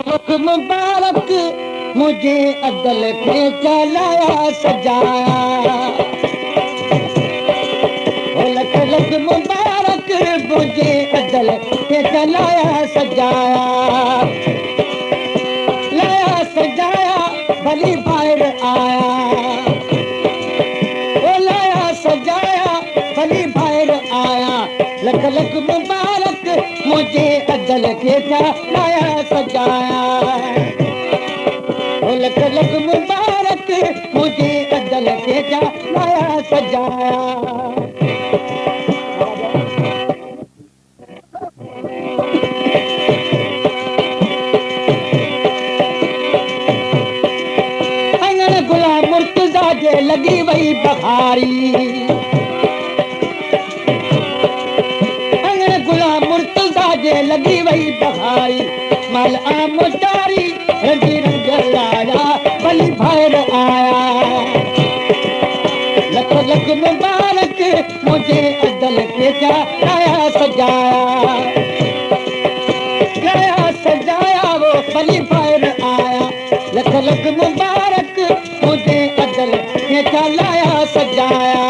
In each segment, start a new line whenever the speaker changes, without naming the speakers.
लख मुबारक मुझे अदल के चलाया सजाया। लख लख मुबारक मुझे अदल के चलाया सजाया। लाया सजाया भली बाहर आया। लाया सजाया भली बाहर आया। लख लख मुबारक मुझे अदल के चलाया सजाया। लख लख मुबारक मुझे अदल के चलाया सजाया। लगी वही बखारी। अंगन गुलाम मुर्तजा जे लगी वही बखारी। मल आमदारी रंगी रंग लाया भली बाहर आया। लख लख मुबारक मुझे अदल के चलाया सजाया। लाया सजाया वो भली बाहर आया। लख लख मुबारक मुझे अदल के चलाया सजाया।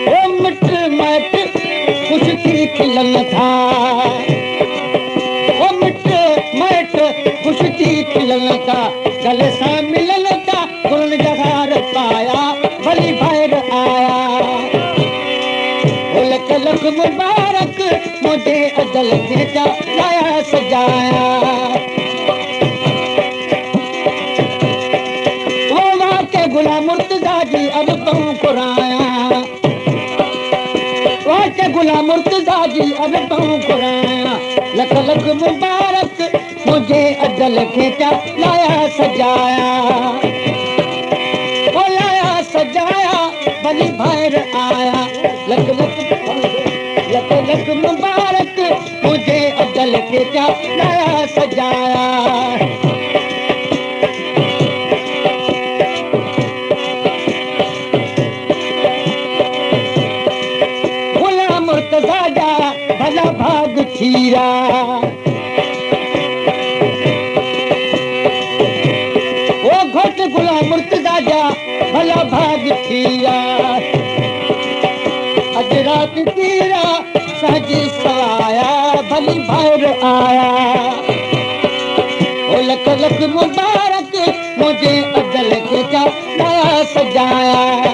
ओ मिट मट कुछ थी खिलन था। ओ मिट मट कुछ थी खिलन था। गले सा मिलन था गुण जगार पाया भली बाहर आया। लख लख मुबारक मुझे अदल के चलाया सजाया। वो वहाँ के गुलाम मुर्तजा जी अब कहूँ कुराया। वहाँ के गुलाम मुर्तजा जी अब कहूँ कुराया। लख लख मुबारक मुझे अदल के चलाया सजाया। वो लाया सजाया भली बाहर आया। लख लख लख लख मुबारक मुझे अदल के चलाया सजाया। गुलाम मुर्तजा जा भला भाग छीरा। वो घोट गुलाम मुर्तजा जा भला भाग छीरा। अज रात तीरा सहज सवाया भली बाहर आया। ओ लख लख मुबारक मुझे अदल के चलाया सजाया।